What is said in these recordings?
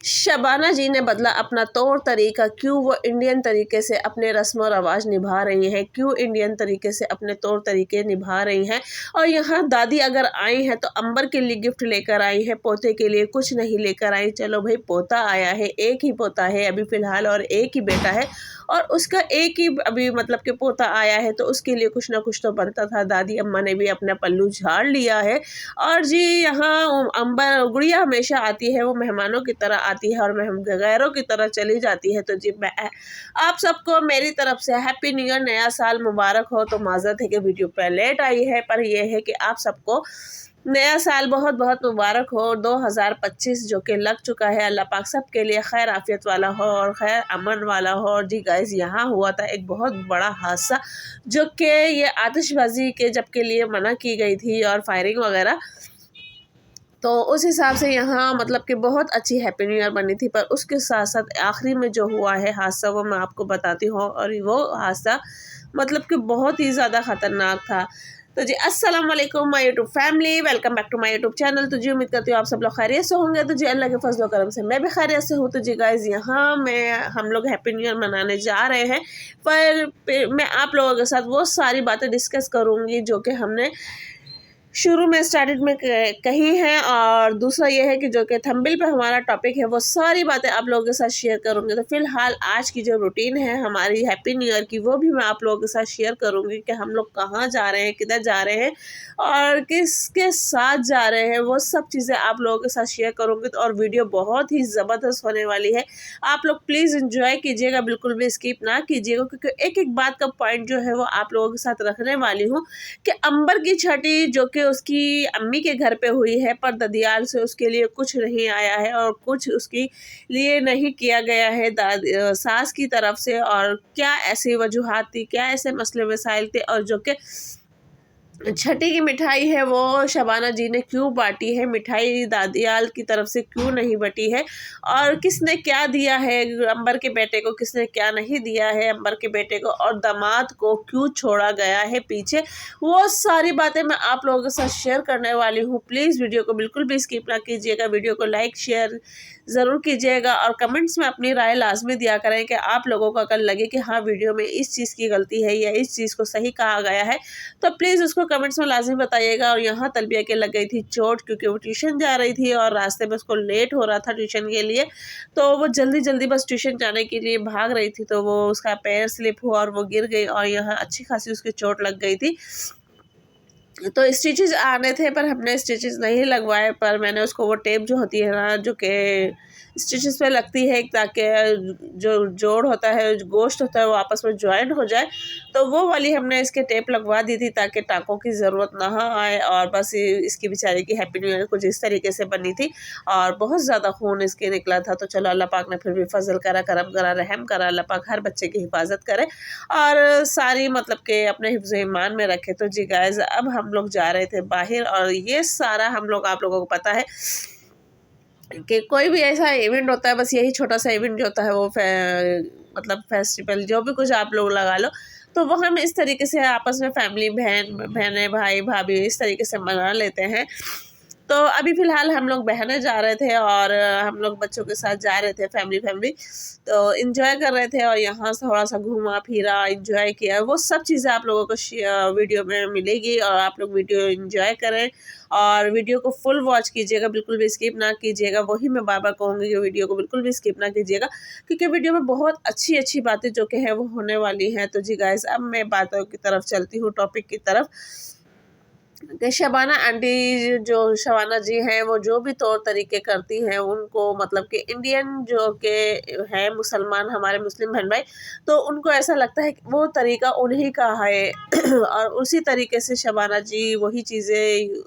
शबाना जी ने बदला अपना तौर तरीका, क्यों वो इंडियन तरीके से अपने रस्म और रवाज निभा रही हैं, क्यों इंडियन तरीके से अपने तौर तरीके निभा रही हैं। और यहाँ दादी अगर आई हैं तो अंबर के लिए गिफ्ट लेकर आई है, पोते के लिए कुछ नहीं लेकर आई। चलो भाई, पोता आया है, एक ही पोता है अभी फ़िलहाल और एक ही बेटा है और उसका एक ही अभी मतलब कि पोता आया है, तो उसके लिए कुछ ना कुछ तो बनता था। दादी अम्मा ने भी अपना पल्लू झाड़ लिया है। और जी यहाँ अंबर गुड़िया हमेशा आती है, वो मेहमानों की तरह आती है और गैरों की तरह चली जाती है। तो जी मैं आप सबको मेरी तरफ से हैप्पी न्यू ईयर, नया साल मुबारक हो। तो माजरत है कि वीडियो पे लेट आई है, पर यह है कि आप सबको नया साल बहुत बहुत मुबारक हो। 2025 जो कि लग चुका है, अल्लाह पाक सब के लिए खैर आफियत वाला हो और खैर अमन वाला हो। और जी गाइस, यहाँ हुआ था एक बहुत बड़ा हादसा, जो कि ये आतिशबाजी के जब के लिए मना की गई थी और फायरिंग वगैरह, तो उस हिसाब से यहाँ मतलब कि बहुत अच्छी हैप्पी न्यू ईयर बनी थी। पर उसके साथ साथ आखिरी में जो हुआ है हादसा, वो मैं आपको बताती हूँ। और वो हादसा मतलब कि बहुत ही ज़्यादा ख़तरनाक था। तो जी अस्सलाम वालेकुम my YouTube family, welcome back to my YouTube channel. तो जी उम्मीद करती हूँ आप सब लोग खैरियत से होंगे। तो जी अल्लाह के फजल करम से मैं भी खैरियत से हूँ। तो जी गाइस, यहाँ हम लोग हैप्पी न्यू ईयर मनाने जा रहे हैं, पर मैं आप लोगों के साथ वो सारी बातें डिस्कस करूँगी जो कि हमने शुरू में स्टार्टेड में कही हैं। और दूसरा ये है कि जो कि थंबनेल पे हमारा टॉपिक है, वो सारी बातें आप लोगों के साथ शेयर करूँगी। तो फिलहाल आज की जो रूटीन है हमारी हैप्पी न्यू ईयर की, वो भी मैं आप लोगों के साथ शेयर करूँगी कि हम लोग कहाँ जा रहे हैं, किधर जा रहे हैं और किसके साथ जा रहे हैं, वो सब चीज़ें आप लोगों के साथ शेयर करूँगी। तो और वीडियो बहुत ही ज़बरदस्त होने वाली है, आप लोग प्लीज़ इंजॉय कीजिएगा, बिल्कुल भी स्किप ना कीजिएगा, क्योंकि एक एक बात का पॉइंट जो है वो आप लोगों के साथ रखने वाली हूँ। कि अंबर की छठी जो कि उसकी अम्मी के घर पे हुई है, पर ददियाल से उसके लिए कुछ नहीं आया है और कुछ उसके लिए नहीं किया गया है सास की तरफ से। और क्या ऐसी वजूहात थी, क्या ऐसे मसले मसाइल थे, और जो कि छठी की मिठाई है वो शबाना जी ने क्यों बांटी है, मिठाई दादियाल की तरफ से क्यों नहीं बटी है, और किसने क्या दिया है अंबर के बेटे को, किसने क्या नहीं दिया है अंबर के बेटे को, और दामाद को क्यों छोड़ा गया है पीछे, वो सारी बातें मैं आप लोगों के साथ शेयर करने वाली हूँ। प्लीज़ वीडियो को बिल्कुल भी स्किप ना कीजिएगा, वीडियो को लाइक शेयर ज़रूर कीजिएगा और कमेंट्स में अपनी राय लाजमी दिया करें कि आप लोगों को अगर लगे कि हाँ वीडियो में इस चीज़ की गलती है या इस चीज़ को सही कहा गया है, तो प्लीज़ उसको कमेंट्स में लाजमी बताइएगा। और यहाँ तलबिया के लग गई थी चोट, क्योंकि वो ट्यूशन जा रही थी और रास्ते में उसको लेट हो रहा था ट्यूशन के लिए, तो वो जल्दी जल्दी बस ट्यूशन जाने के लिए भाग रही थी, तो वो उसका पैर स्लिप हुआ और वो गिर गई और यहाँ अच्छी खासी उसकी चोट लग गई थी। तो स्टिचेस आने थे पर हमने स्टिचेस नहीं लगवाए, पर मैंने उसको वो टेप जो होती है ना, जो कि स्टिचेस पे लगती है ताकि जो जोड़ होता है, जो गोश्त होता है, वो आपस में जॉइंट हो जाए, तो वो वाली हमने इसके टेप लगवा दी थी ताकि टाँकों की ज़रूरत ना आए। और बस इसकी बेचारी की हैप्पी न्यू ईयर कुछ इस तरीके से बनी थी और बहुत ज़्यादा खून इसके निकला था। तो चलो अल्लाह पाक ने फिर भी फजल करा, करम करा, रहम करा, अल्लाह पाक हर बच्चे की हिफाजत करे और सारी मतलब के अपने हिफ्ज़ ईमान में रखे। तो जी गाइज़, अब हम लोग जा रहे थे बाहर और ये सारा हम लोग आप लोगों को पता है कि कोई भी ऐसा इवेंट होता है, बस यही छोटा सा इवेंट जो होता है वो मतलब फेस्टिवल जो भी कुछ आप लोग लगा लो, तो वो हम इस तरीके से आपस में फैमिली बहनें भाई भाभी इस तरीके से मना लेते हैं। तो अभी फ़िलहाल हम लोग बहने जा रहे थे और हम लोग बच्चों के साथ जा रहे थे, फैमिली तो एंजॉय कर रहे थे और यहाँ से थोड़ा सा घूमा फिरा, एंजॉय किया। वो सब चीज़ें आप लोगों को वीडियो में मिलेगी और आप लोग वीडियो एंजॉय करें और वीडियो को फुल वॉच कीजिएगा, बिल्कुल भी स्किप ना कीजिएगा। वही मैं बार बार कहूँगी कि वीडियो को बिल्कुल भी स्किप ना कीजिएगा, क्योंकि वीडियो में बहुत अच्छी अच्छी बातें जो कि है वो होने वाली हैं। तो जी गाइस, अब मैं बातों की तरफ चलती हूँ, टॉपिक की तरफ। कि शबाना आंटी जो शबाना जी हैं, वो जो भी तौर तरीके करती हैं उनको मतलब कि इंडियन जो कि है मुसलमान हमारे मुस्लिम बहन भाई, तो उनको ऐसा लगता है कि वो तरीका उन्हीं का है और उसी तरीके से शबाना जी वही चीज़ें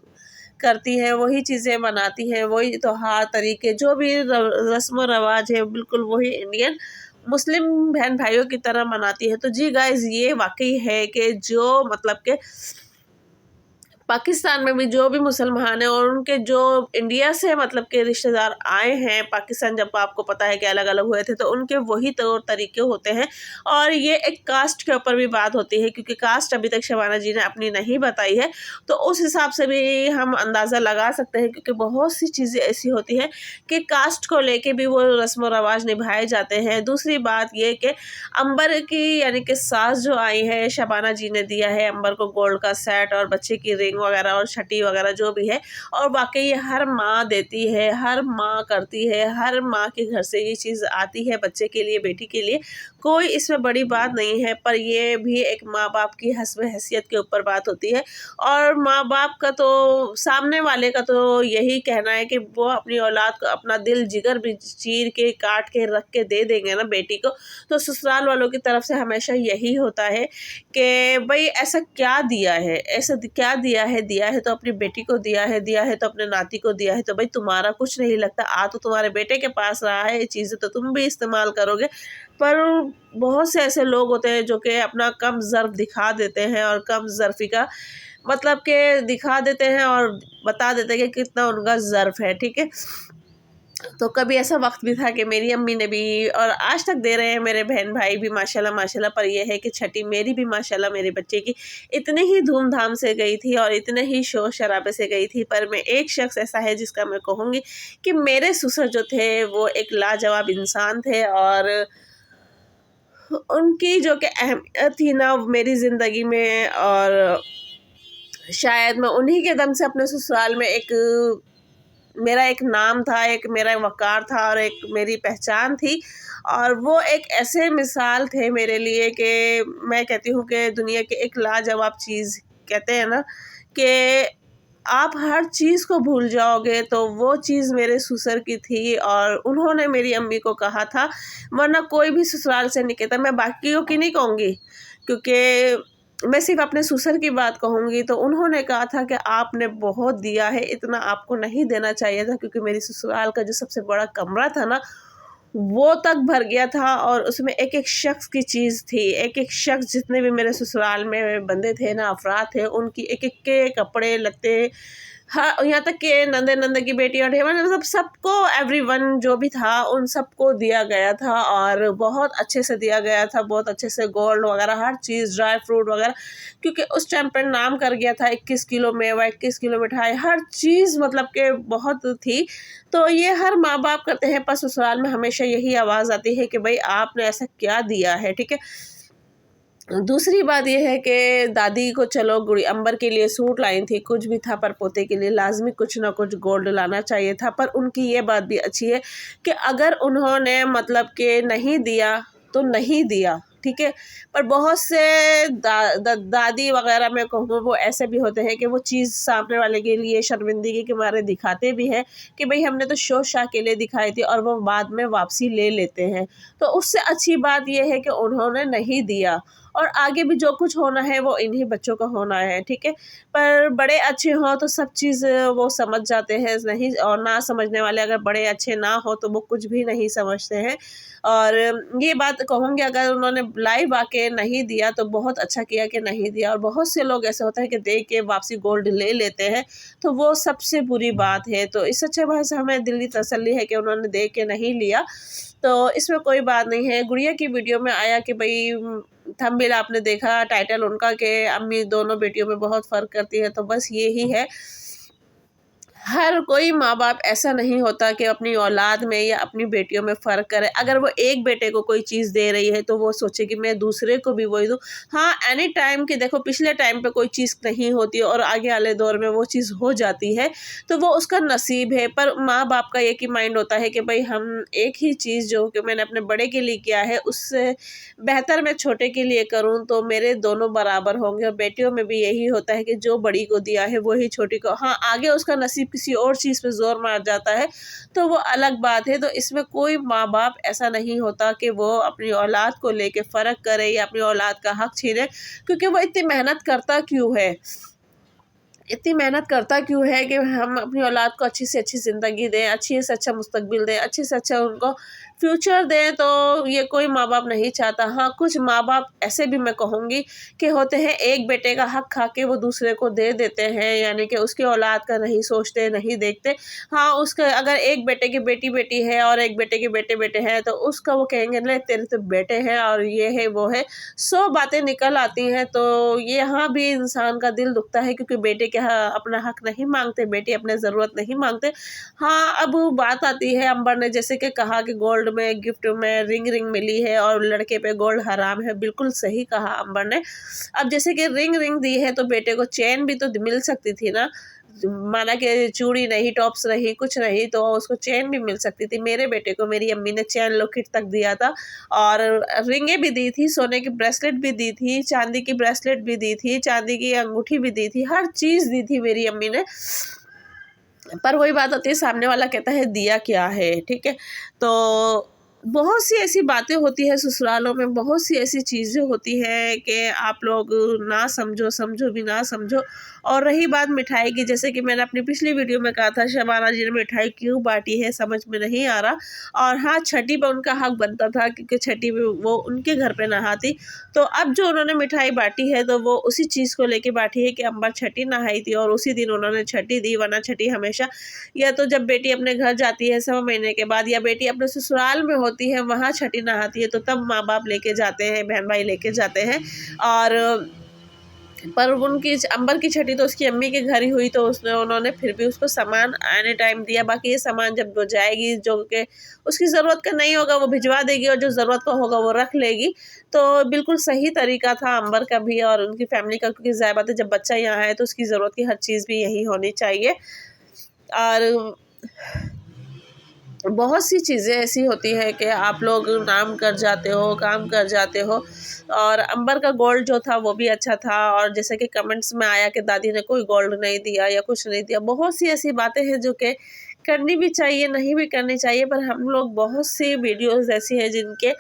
करती हैं, वही चीज़ें बनाती हैं, वही त्योहार तरीके जो भी रस्म रवाज है बिल्कुल वही इंडियन मुस्लिम बहन भाइयों की तरह मनाती है। तो जी गाइज, ये वाकई है कि जो मतलब के पाकिस्तान में भी जो भी मुसलमान हैं और उनके जो इंडिया से मतलब के रिश्तेदार आए हैं पाकिस्तान, जब आपको पता है कि अलग अलग हुए थे, तो उनके वही तौर तरीके होते हैं। और ये एक कास्ट के ऊपर भी बात होती है, क्योंकि कास्ट अभी तक शबाना जी ने अपनी नहीं बताई है, तो उस हिसाब से भी हम अंदाज़ा लगा सकते हैं, क्योंकि बहुत सी चीज़ें ऐसी होती हैं कि कास्ट को लेके भी वो रस्म व रवाज निभाए जाते हैं। दूसरी बात ये कि अंबर की यानी कि सास जो आई है, शबाना जी ने दिया है अंबर को गोल्ड का सेट और बच्चे की रिंग वगैरह और छठी वगैरह जो भी है, और वाकई ये हर माँ देती है, हर माँ करती है, हर माँ के घर से ये चीज़ आती है बच्चे के लिए, बेटी के लिए, कोई इसमें बड़ी बात नहीं है। पर ये भी एक माँ बाप की हस्ब हैसियत के ऊपर बात होती है, और माँ बाप का तो सामने वाले का तो यही कहना है कि वो अपनी औलाद को अपना दिल जिगर भी चीर के काट के रख के दे देंगे ना बेटी को, तो ससुराल वालों की तरफ से हमेशा यही होता है कि भाई ऐसा क्या दिया है, ऐसा क्या दिया है तो अपनी बेटी को दिया है तो अपने नाती को दिया है, तो भाई तुम्हारा कुछ नहीं लगता, आ तो तुम्हारे बेटे के पास रहा है, ये चीज़ें तो तुम भी इस्तेमाल करोगे। पर बहुत से ऐसे लोग होते हैं जो कि अपना कम ज़र्फ़ दिखा देते हैं, और कम ज़र्फ़ी का मतलब के दिखा देते हैं और बता देते हैं कि कितना उनका ज़र्फ़ है, ठीक है। तो कभी ऐसा वक्त भी था कि मेरी अम्मी ने भी, और आज तक दे रहे हैं मेरे बहन भाई भी माशाल्लाह माशाल्लाह, पर यह है कि छठी मेरी भी माशाल्लाह मेरे बच्चे की इतने ही धूमधाम से गई थी और इतने ही शोर शराबे से गई थी। पर मैं एक शख्स ऐसा है जिसका मैं कहूँगी कि मेरे ससुर जो थे वो एक लाजवाब इंसान थे, और उनकी जो कि अहमियत थी ना मेरी ज़िंदगी में, और शायद मैं उन्हीं के दम से अपने ससुराल में मेरा एक नाम था, एक मेरा वक़ार था और एक मेरी पहचान थी। और वो एक ऐसे मिसाल थे मेरे लिए कि मैं कहती हूँ कि दुनिया की एक लाजवाब चीज़, कहते हैं ना कि आप हर चीज़ को भूल जाओगे, तो वो चीज़ मेरे ससुर की थी। और उन्होंने मेरी अम्मी को कहा था, वरना कोई भी ससुराल से नहीं कहता, मैं बाकियों की नहीं कहूँगी, क्योंकि मैं सिर्फ अपने ससुर की बात कहूँगी, तो उन्होंने कहा था कि आपने बहुत दिया है, इतना आपको नहीं देना चाहिए था, क्योंकि मेरी ससुराल का जो सबसे बड़ा कमरा था ना वो तक भर गया था, और उसमें एक एक शख्स की चीज़ थी, एक एक शख्स, जितने भी मेरे ससुराल में बंदे थे ना, अफराद थे, उनकी एक एक के कपड़े लत्ते, हाँ, यहाँ तक कि नंदे नंदे की बेटी और मतलब सबको, एवरीवन जो भी था उन सबको दिया गया था, और बहुत अच्छे से दिया गया था, बहुत अच्छे से गोल्ड वगैरह हर चीज़, ड्राई फ्रूट वगैरह, क्योंकि उस टाइम पर नाम कर गया था 21 किलो मेवा, 21 किलो मिठाई, हर चीज़ मतलब कि बहुत थी। तो ये हर माँ बाप करते हैं, पर ससुराल में हमेशा यही आवाज़ आती है कि भाई आपने ऐसा क्या दिया है, ठीक है। दूसरी बात यह है कि दादी को चलो गुड़ी अंबर के लिए सूट लाई थी, कुछ भी था, पर पोते के लिए लाजमी कुछ ना कुछ गोल्ड लाना चाहिए था। पर उनकी ये बात भी अच्छी है कि अगर उन्होंने मतलब कि नहीं दिया तो नहीं दिया, ठीक है। पर बहुत से दादी वगैरह में कहूँ, वो ऐसे भी होते हैं कि वो चीज़ सामने वाले के लिए शर्मिंदगी के मारे दिखाते भी हैं कि भाई हमने तो शो शाह के लिए दिखाई थी, और वो बाद में वापसी ले लेते हैं। तो उससे अच्छी बात यह है कि उन्होंने नहीं दिया, और आगे भी जो कुछ होना है वो इन्हीं बच्चों का होना है, ठीक है। पर बड़े अच्छे हों तो सब चीज़ वो समझ जाते हैं, नहीं, और ना समझने वाले अगर बड़े अच्छे ना हो तो वो कुछ भी नहीं समझते हैं। और ये बात कहूँगी, अगर उन्होंने लाइव आके नहीं दिया तो बहुत अच्छा किया कि नहीं दिया। और बहुत से लोग ऐसे होते हैं कि दे के वापसी गोल्ड ले लेते हैं, तो वो सबसे बुरी बात है। तो इस अच्छे भाई से हमें दिली तसल्ली है कि उन्होंने दे के नहीं लिया, तो इसमें कोई बात नहीं है। गुड़िया की वीडियो में आया कि भाई थंबनेल आपने देखा, टाइटल उनका कि अम्मी दोनों बेटियों में बहुत फ़र्क करती है, तो बस यही है। हर कोई माँ बाप ऐसा नहीं होता कि अपनी औलाद में या अपनी बेटियों में फ़र्क करे। अगर वो एक बेटे को कोई चीज़ दे रही है तो वो सोचे कि मैं दूसरे को भी वही दूँ। हाँ, एनी टाइम कि देखो पिछले टाइम पे कोई चीज़ नहीं होती और आगे वाले दौर में वो चीज़ हो जाती है, तो वो उसका नसीब है। पर माँ बाप का एक ही माइंड होता है कि भाई हम एक ही चीज़ जो कि मैंने अपने बड़े के लिए किया है, उससे बेहतर मैं छोटे के लिए करूँ तो मेरे दोनों बराबर होंगे। और बेटियों में भी यही होता है कि जो बड़ी को दिया है वही छोटी को, हाँ, आगे उसका नसीब किसी और चीज़ पे ज़ोर मार जाता है तो वो अलग बात है। तो इसमें कोई माँ बाप ऐसा नहीं होता कि वो अपनी औलाद को लेके फ़र्क करे या अपनी औलाद का हक छीने, क्योंकि वो इतनी मेहनत करता क्यों है। इतनी मेहनत करता क्यों है कि हम अपनी औलाद को अच्छी से अच्छी ज़िंदगी दें, अच्छी से अच्छा मुस्तकबिल दें, अच्छे से अच्छा उनको फ्यूचर दें, तो ये कोई माँ बाप नहीं चाहता। हाँ, कुछ माँ बाप ऐसे भी मैं कहूँगी कि होते हैं, एक बेटे का हक खा के वो दूसरे को दे देते हैं, यानी कि उसकी औलाद का नहीं सोचते, नहीं देखते। हाँ, उसका अगर एक बेटे की बेटी है और एक बेटे के बेटे हैं, तो उसका वो कहेंगे ले तेरे तो बेटे हैं और ये है वो है, 100 बातें निकल आती हैं। तो ये यहाँ भी इंसान का दिल दुखता है, क्योंकि बेटे के अपना हक नहीं मांगते, बेटे अपने ज़रूरत नहीं मांगते। हाँ, अब बात आती है, अंबर ने जैसे कि कहा कि गोल्ड में गिफ्ट में रिंग मिली है और लड़के पे गोल्ड हराम है। बिल्कुल सही कहा अंबर ने। अब जैसे कि रिंग दी है तो बेटे को चैन भी तो मिल सकती थी ना। माना कि चूड़ी नहीं, टॉप्स नहीं, कुछ नहीं, तो उसको चैन भी मिल सकती थी। मेरे बेटे को मेरी अम्मी ने चैन लॉकेट तक दिया था और रिंगें भी दी थी, सोने की ब्रेसलेट भी दी थी, चांदी की ब्रेसलेट भी दी थी, चांदी की अंगूठी भी दी थी, हर चीज़ दी थी मेरी अम्मी ने। पर वही बात होती है, सामने वाला कहता है दिया क्या है, ठीक है। तो बहुत सी ऐसी बातें होती है ससुरालों में, बहुत सी ऐसी चीज़ें होती हैं कि आप लोग ना समझो, समझो भी ना समझो। और रही बात मिठाई की, जैसे कि मैंने अपनी पिछली वीडियो में कहा था, शबाना जी ने मिठाई क्यों बांटी है समझ में नहीं आ रहा। और हाँ, छठी पे उनका हक बनता था, क्योंकि छठी पे वो उनके घर पे नहाती। तो अब जो उन्होंने मिठाई बांटी है, तो वो उसी चीज़ को लेके बांटी है कि अंबर छठी नहाई थी और उसी दिन उन्होंने छठी दी। वरना छठी हमेशा या तो जब बेटी अपने घर जाती है 100 महीने के बाद, या बेटी अपने ससुराल में होती है वहाँ छठी नहाती है, तो तब माँ बाप लेके जाते हैं, बहन भाई लेके जाते हैं। और पर उनकी अंबर की छठी तो उसकी अम्मी के घर ही हुई, तो उन्होंने फिर भी उसको सामान आने टाइम दिया। बाकी ये सामान जब वो जाएगी, जो कि उसकी ज़रूरत का नहीं होगा वो भिजवा देगी, और जो ज़रूरत का होगा वो रख लेगी। तो बिल्कुल सही तरीका था अंबर का भी और उनकी फैमिली का, क्योंकि ज़ाहिर बात है जब बच्चा यहाँ है तो उसकी ज़रूरत की हर चीज़ भी यही होनी चाहिए। और बहुत सी चीज़ें ऐसी होती हैं कि आप लोग नाम कर जाते हो, काम कर जाते हो। और अंबर का गोल्ड जो था वो भी अच्छा था, और जैसे कि कमेंट्स में आया कि दादी ने कोई गोल्ड नहीं दिया या कुछ नहीं दिया। बहुत सी ऐसी बातें हैं जो कि करनी भी चाहिए, नहीं भी करनी चाहिए, पर हम लोग बहुत सी वीडियोज़ ऐसी हैं जिनके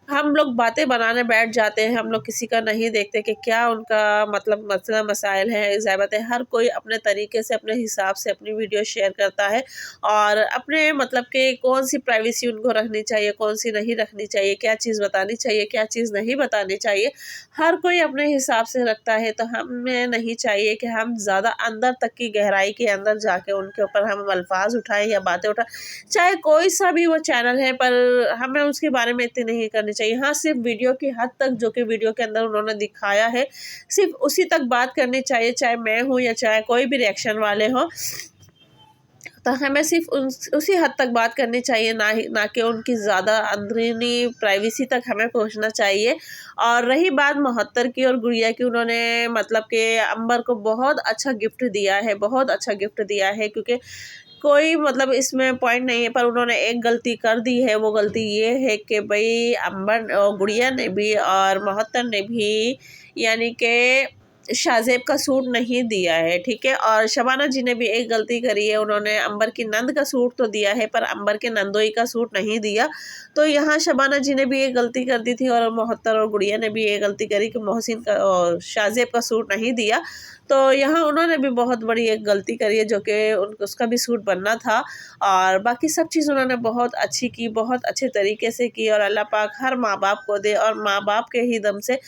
हम लोग बातें बनाने बैठ जाते हैं। हम लोग किसी का नहीं देखते कि क्या उनका मतलब मसला मसाइल है। ज़ाहिर बात है हर कोई अपने तरीके से, अपने हिसाब से अपनी वीडियो शेयर करता है, और अपने मतलब कि कौन सी प्राइवेसी उनको रखनी चाहिए, कौन सी नहीं रखनी चाहिए, क्या चीज़ बतानी चाहिए, क्या चीज़ नहीं बतानी चाहिए, हर कोई अपने हिसाब से रखता है। तो हमें नहीं चाहिए कि हम ज़्यादा अंदर तक की गहराई के अंदर जाके उनके ऊपर हम अल्फाज उठाएं या बातें उठाएं, चाहे कोई सा भी वो चैनल है, पर हमें उसके बारे में इतनी नहीं करनी चाहिए। हाँ, सिर्फ वीडियो की हद तक, जो कि वीडियो के अंदर उन्होंने दिखाया है, सिर्फ उसी तक बात करनी चाहिए, चाहे मैं हूँ या चाहे कोई भी रिएक्शन वाले हों। तो हमें सिर्फ उसी हद तक बात करनी चाहिए, ना कि उनकी ज़्यादा अंदरूनी प्राइवेसी तक हमें पहुंचना चाहिए। और रही बात मोहत्तर की और गुड़िया की, उन्होंने मतलब कि अंबर को बहुत अच्छा गिफ्ट दिया है, बहुत अच्छा गिफ्ट दिया है, क्योंकि कोई मतलब इसमें पॉइंट नहीं है, पर उन्होंने एक गलती कर दी है। वो गलती ये है कि भाई अंबर और गुड़िया ने भी और मोहत्तर ने भी, यानी कि शाज़ेब का सूट नहीं दिया है, ठीक है। और शबाना जी ने भी एक गलती करी है, उन्होंने अंबर की नंद का सूट तो दिया है, पर अंबर के नंदोई का सूट नहीं दिया। तो यहाँ शबाना जी ने भी एक गलती कर दी थी, और मोहत्तर और गुड़िया ने भी एक गलती करी कि मोहसिन का और शाज़ेब का सूट नहीं दिया। तो यहाँ उन्होंने भी बहुत बड़ी एक गलती करी है, जो कि उसका भी सूट बनना था। और बाकी सब चीज़ उन्होंने बहुत अच्छी की, बहुत अच्छे तरीके से की, और अल्लाह पाक हर माँ बाप को दे, और माँ बाप के ही दम से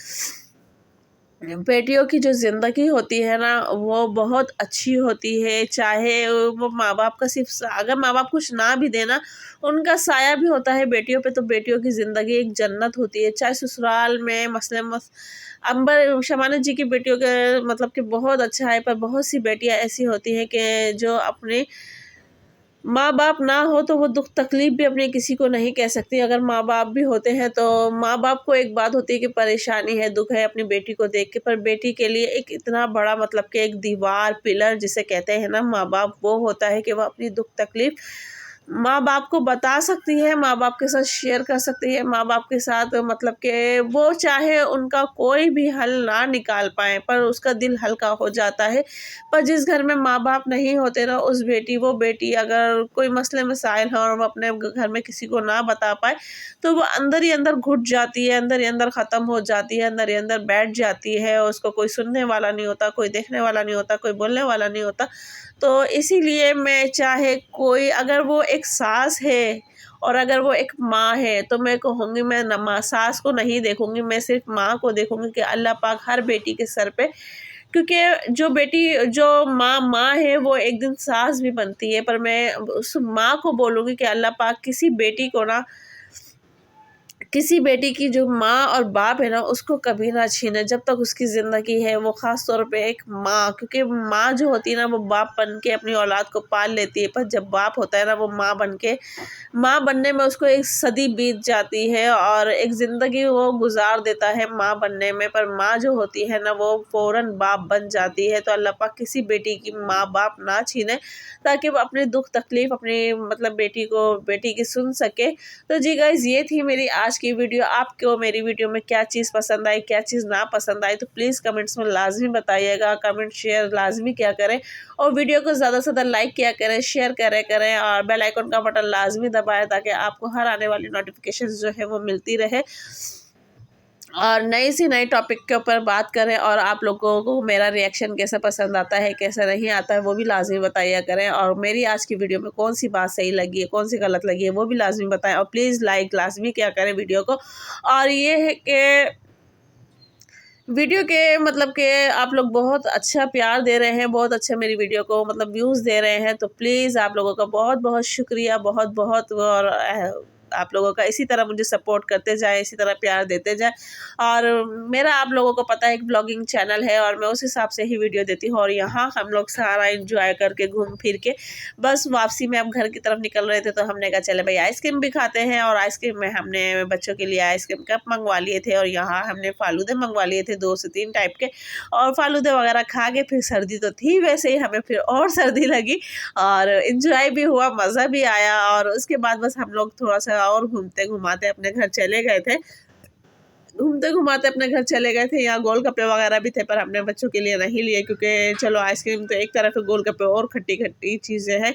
बेटियों की जो ज़िंदगी होती है ना, वो बहुत अच्छी होती है। चाहे वो माँ बाप का सिर्फ अगर माँ बाप कुछ ना भी देना, उनका साया भी होता है बेटियों पे, तो बेटियों की ज़िंदगी एक जन्नत होती है। चाहे ससुराल में मसले अंबर शबाना जी की बेटियों के मतलब कि बहुत अच्छा है, पर बहुत सी बेटियां ऐसी होती हैं कि जो अपने माँ बाप ना हो तो वो दुख तकलीफ़ भी अपने किसी को नहीं कह सकती। अगर माँ बाप भी होते हैं तो माँ बाप को एक बात होती है कि परेशानी है, दुख है अपनी बेटी को देख के, पर बेटी के लिए एक इतना बड़ा मतलब कि एक दीवार, पिलर जिसे कहते हैं ना माँ बाप, वो होता है कि वो अपनी दुख तकलीफ़ माँ बाप को बता सकती है, माँ बाप के साथ शेयर कर सकती है, माँ बाप के साथ मतलब कि वो चाहे उनका कोई भी हल ना निकाल पाए पर उसका दिल हल्का हो जाता है। पर जिस घर में माँ बाप नहीं होते ना, उस वो बेटी अगर कोई मसले मसाइल है और वो अपने घर में किसी को ना बता पाए, तो वो अंदर ही अंदर घुट जाती है, अंदर ही अंदर ख़त्म हो जाती है, अंदर ही अंदर बैठ जाती है। उसको कोई सुनने वाला नहीं होता, कोई देखने वाला नहीं होता, कोई बोलने वाला नहीं होता। तो इसीलिए मैं चाहे कोई अगर वो एक सास है और अगर वो एक माँ है, तो मैं कहूँगी मैं न माँ सास को नहीं देखूँगी, मैं सिर्फ़ माँ को देखूँगी कि अल्लाह पाक हर बेटी के सर पे, क्योंकि जो माँ माँ है वो एक दिन सास भी बनती है। पर मैं उस माँ को बोलूँगी कि अल्लाह पाक किसी बेटी की जो माँ और बाप है ना, उसको कभी ना छीने जब तक उसकी ज़िंदगी है। वो ख़ास तौर पे एक माँ, क्योंकि माँ जो होती है ना, वो बाप बन के अपनी औलाद को पाल लेती है, पर जब बाप होता है ना, वो माँ बनने में उसको एक सदी बीत जाती है और एक ज़िंदगी वो गुजार देता है माँ बनने में। पर माँ जो होती है ना, वो फ़ौरन बाप बन जाती है। तो अल्लाह पाक किसी बेटी की माँ बाप ना छीने, ताकि वो अपने दुख तकलीफ़ अपनी मतलब बेटी की सुन सके। तो जी गाइज़, ये थी मेरी आज की वीडियो। आपको मेरी वीडियो में क्या चीज़ पसंद आई, क्या चीज़ ना पसंद आई, तो प्लीज़ कमेंट्स में लाज़मी बताइएगा। कमेंट शेयर लाज़मी किया करें और वीडियो को ज़्यादा से ज़्यादा लाइक किया करें, शेयर करें और बेल आइकन का बटन लाज़मी दबाएँ, ताकि आपको हर आने वाली नोटिफ़िकेशंस जो है वो मिलती रहे और नई से नए टॉपिक के ऊपर बात करें। और आप लोगों को मेरा रिएक्शन कैसा पसंद आता है, कैसा नहीं आता है, वो भी लाज़मी बताया करें। और मेरी आज की वीडियो में कौन-सी बात सही लगी है, कौन-सी गलत लगी है, वो भी लाज़मी बताएँ और प्लीज़ लाइक लाज़मी किया करें वीडियो को। और ये है कि वीडियो के मतलब कि आप लोग बहुत अच्छा प्यार दे रहे हैं, बहुत अच्छा मेरी वीडियो को मतलब व्यूज़ दे रहे हैं, तो प्लीज़ आप लोगों का बहुत-बहुत शुक्रिया, बहुत-बहुत। और आप लोगों का इसी तरह मुझे सपोर्ट करते जाएँ, इसी तरह प्यार देते जाएँ। और मेरा आप लोगों को पता है एक ब्लॉगिंग चैनल है और मैं उस हिसाब से ही वीडियो देती हूँ। और यहाँ हम लोग सारा एन्जॉय करके घूम फिर के बस वापसी में अब घर की तरफ निकल रहे थे, तो हमने कहा चले भाई आइसक्रीम भी खाते हैं। और आइसक्रीम में हमने बच्चों के लिए आइसक्रीम कप मंगवा लिए थे और यहाँ हमने फालूदे मंगवा लिए थे 2 से 3 टाइप के। और फालूदे वगैरह खा के फिर सर्दी तो थी वैसे ही, हमें फिर और सर्दी लगी और एंजॉय भी हुआ, मज़ा भी आया। और उसके बाद बस हम लोग थोड़ा-सा और घूमते घुमाते अपने घर चले गए थे। घूमते घुमाते अपने घर चले गए थे। यहाँ गोलगप्पे वगैरह भी थे, पर हमने बच्चों के लिए नहीं लिए, क्योंकि चलो आइसक्रीम तो एक तरफ है, गोलगप्पे और खट्टी-खट्टी चीज़ें हैं,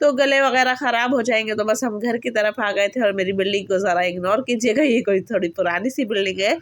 तो गले वगैरह ख़राब हो जाएँगे। तो बस हम घर की तरफ आ गए थे। और मेरी बिल्डिंग को ज़रा इग्नोर कीजिएगा, ये कोई थोड़ी पुरानी सी बिल्डिंग है।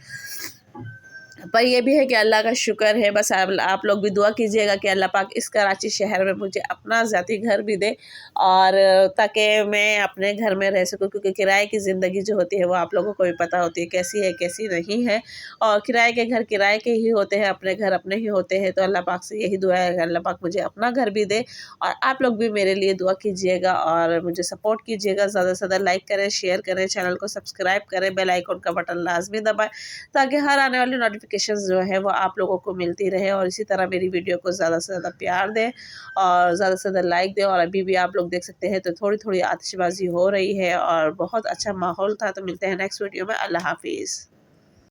पर ये भी है कि अल्लाह का शुक्र है। बस आप लोग भी दुआ कीजिएगा कि अल्लाह पाक इस कराची शहर में मुझे अपना ज़ाती घर भी दे, और ताकि मैं अपने घर में रह सकूं, क्योंकि किराए की ज़िंदगी जो होती है वो आप लोगों को भी पता होती है कैसी है कैसी नहीं है। और किराए के घर किराए के ही होते हैं, अपने घर अपने ही होते हैं। तो अल्लाह पाक से यही दुआ है कि अल्लाह पाक मुझे अपना घर भी दे। और आप लोग भी मेरे लिए दुआ कीजिएगा और मुझे सपोर्ट कीजिएगा। ज़्यादा से ज़्यादा लाइक करें, शेयर करें, चैनल को सब्सक्राइब करें, बेल आइकन का बटन लाजमी दबाएं, ताकि हर आने वाली नोटिफिकेशंस जो है वो आप लोगों को मिलती रहे। और इसी तरह मेरी वीडियो को ज़्यादा से ज़्यादा प्यार दें और ज़्यादा से ज़्यादा लाइक दें। और अभी भी आप लोग देख सकते हैं तो थोड़ी-थोड़ी आतिशबाज़ी हो रही है और बहुत अच्छा माहौल था। तो मिलते हैं नेक्स्ट वीडियो में। अल्लाह हाफ़िज़।